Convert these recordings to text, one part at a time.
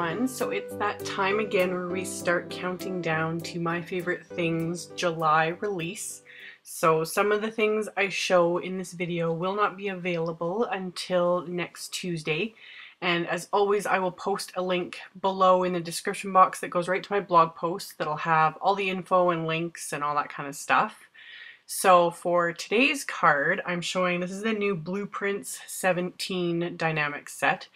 everyone. So it's that time again where we start counting down to my favorite things July release. So some of the things I show in this video will not be available until next Tuesday. And as always, I will post a link below in the description box that goes right to my blog post that'll have all the info and links and all that kind of stuff. So for today's card, I'm showing, this is the new Blueprints 17 dynamic set.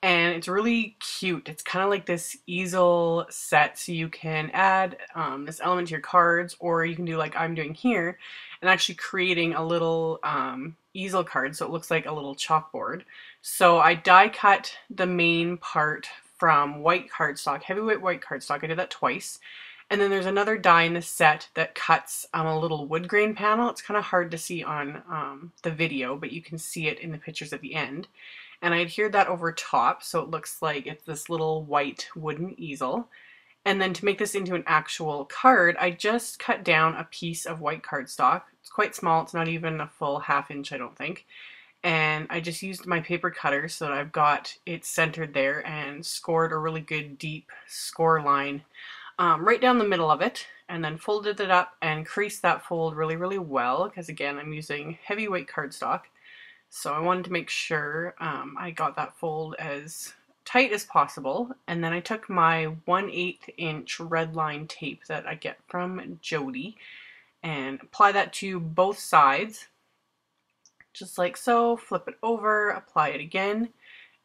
And it's really cute. It's kind of like this easel set, so you can add this element to your cards, or you can do like I'm doing here and actually creating a little easel card so it looks like a little chalkboard. So I die cut the main part from white cardstock, heavyweight white cardstock. I did that twice. And then there's another die in this set that cuts a little wood grain panel. It's kind of hard to see on the video, but you can see it in the pictures at the end. And I adhered that over top so it looks like it's this little white wooden easel. And then to make this into an actual card, I just cut down a piece of white cardstock. It's quite small, it's not even a full ½ inch, I don't think. And I just used my paper cutter so that I've got it centered there and scored a really good deep score line right down the middle of it, and then folded it up and creased that fold really, really well, because again, I'm using heavyweight cardstock. So I wanted to make sure I got that fold as tight as possible. And then I took my 1/8 inch red line tape that I get from Jody and apply that to both sides, just like so. Flip it over, apply it again,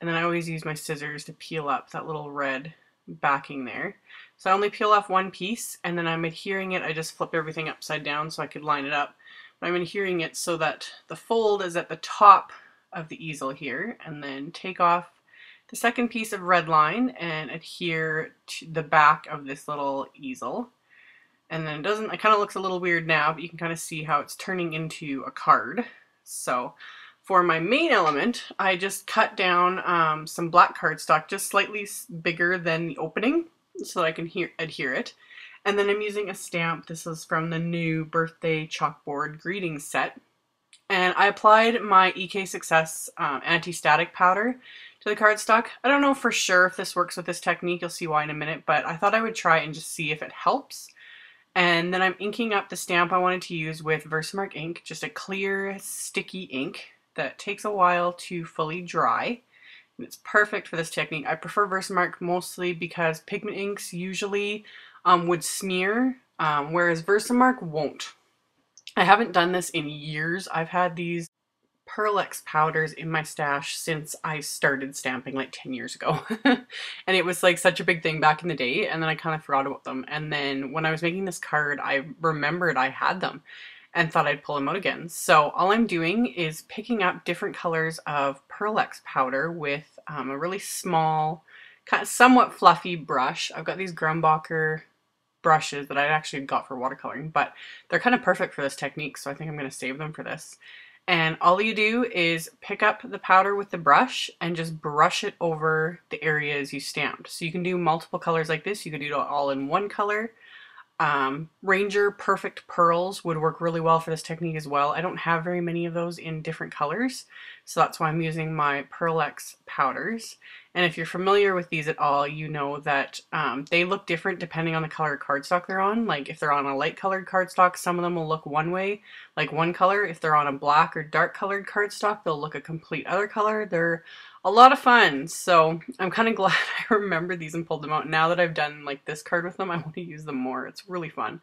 and then I always use my scissors to peel up that little red backing there. So I only peel off one piece, and then I'm adhering it. I just flip everything upside down so I could line it up. But I'm adhering it so that the fold is at the top of the easel here, and then take off the second piece of red line and adhere to the back of this little easel. And then it kind of looks a little weird now, but you can kind of see how it's turning into a card. So for my main element, I just cut down some black cardstock, just slightly bigger than the opening, so that I can adhere it. And then I'm using a stamp. This is from the new birthday chalkboard greeting set. And I applied my EK Success anti-static powder to the cardstock. I don't know for sure if this works with this technique. You'll see why in a minute, but I thought I would try and just see if it helps. And then I'm inking up the stamp I wanted to use with Versamark ink, just a clear, sticky ink that takes a while to fully dry. And it's perfect for this technique. I prefer Versamark mostly because pigment inks usually would smear, whereas Versamark won't. I haven't done this in years. I've had these Pearl-Ex powders in my stash since I started stamping like 10 years ago. And it was like such a big thing back in the day, and then I kind of forgot about them. And then when I was making this card, I remembered I had them and thought I'd pull them out again. So all I'm doing is picking up different colors of Pearl-Ex powder with a really small, kind of somewhat fluffy brush. I've got these Grumbacher brushes that I actually got for watercoloring, but they're kind of perfect for this technique, so I think I'm going to save them for this. And all you do is pick up the powder with the brush and just brush it over the areas you stamped. So you can do multiple colors like this. You could do it all in one color. Ranger Perfect Pearls would work really well for this technique as well. I don't have very many of those in different colors, so that's why I'm using my Pearl-Ex powders. And if you're familiar with these at all, you know that they look different depending on the color of cardstock they're on. Like if they're on a light colored cardstock, some of them will look one way, like one color. If they're on a black or dark colored cardstock, they'll look a complete other color. They're a lot of fun, so I'm kind of glad I remembered these and pulled them out. Now that I've done like this card with them, I want to use them more. It's really fun.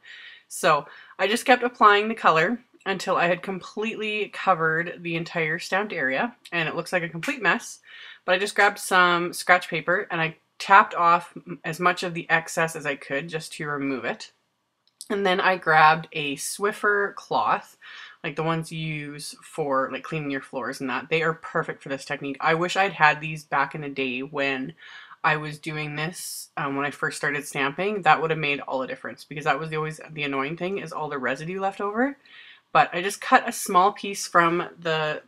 So I just kept applying the color until I had completely covered the entire stamped area, and it looks like a complete mess. But I just grabbed some scratch paper and I tapped off as much of the excess as I could just to remove it. And then I grabbed a Swiffer cloth, like the ones you use for like cleaning your floors and that. They are perfect for this technique. I wish I'd had these back in the day when I was doing this, when I first started stamping. That would have made all the difference, because that was always the annoying thing, is all the residue left over. But I just cut a small piece from the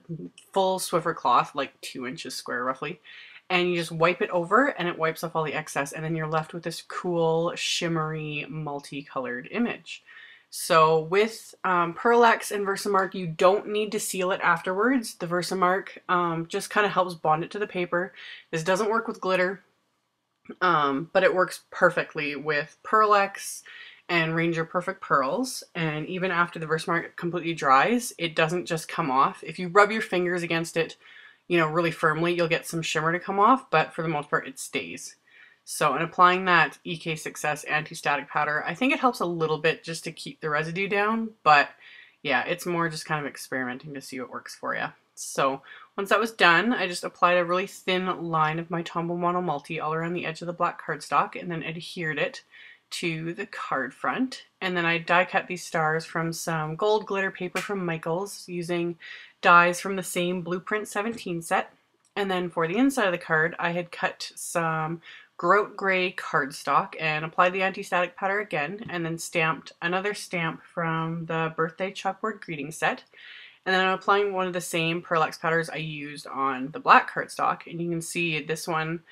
full Swiffer cloth, like 2 inches square roughly, and you just wipe it over and it wipes off all the excess, and then you're left with this cool shimmery multicolored image. So with Pearl-Ex and Versamark, you don't need to seal it afterwards. The Versamark just kind of helps bond it to the paper. This doesn't work with glitter. but it works perfectly with Pearl-Ex and Ranger Perfect Pearls, and even after the Versamark completely dries, it doesn't just come off. If you rub your fingers against it, you know, really firmly, you'll get some shimmer to come off, but for the most part, it stays. So in applying that EK Success anti-static powder, I think it helps a little bit just to keep the residue down, but yeah, it's more just kind of experimenting to see what works for you. So once that was done, I just applied a really thin line of my Tombow Mono Multi all around the edge of the black cardstock and then adhered it to the card front. And then I die cut these stars from some gold glitter paper from Michaels using dies from the same Blueprint 17 set. And then for the inside of the card, I had cut some Grout Gray cardstock and applied the anti-static powder again, and then stamped another stamp from the birthday chalkboard greeting set. And then I'm applying one of the same Pearl-Ex powders I used on the black cardstock, and you can see this one,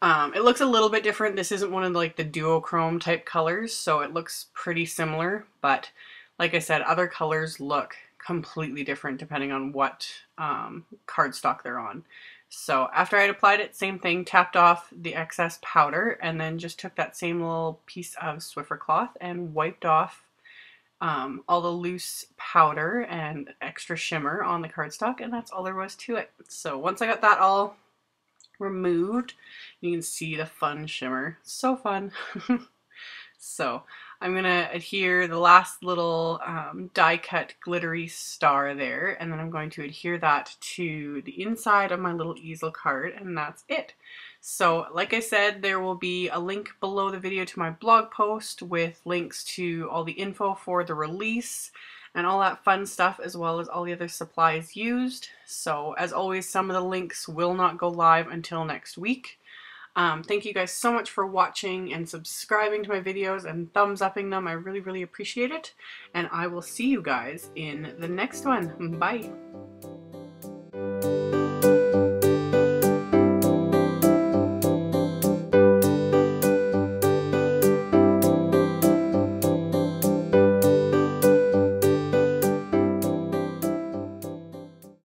it looks a little bit different. This isn't one of like the duochrome type colors, so it looks pretty similar, but like I said, other colors look completely different depending on what cardstock they're on. So after I'd applied it, same thing, tapped off the excess powder and then just took that same little piece of Swiffer cloth and wiped off all the loose powder and extra shimmer on the cardstock, and that's all there was to it. So once I got that all removed, you can see the fun shimmer. So fun. So I'm gonna adhere the last little die cut glittery star there, and then I'm going to adhere that to the inside of my little easel card, and that's it. So like I said, there will be a link below the video to my blog post with links to all the info for the release and all that fun stuff, as well as all the other supplies used. So as always, some of the links will not go live until next week. Thank you guys so much for watching and subscribing to my videos and thumbs upping them. I really, really appreciate it. And I will see you guys in the next one. Bye.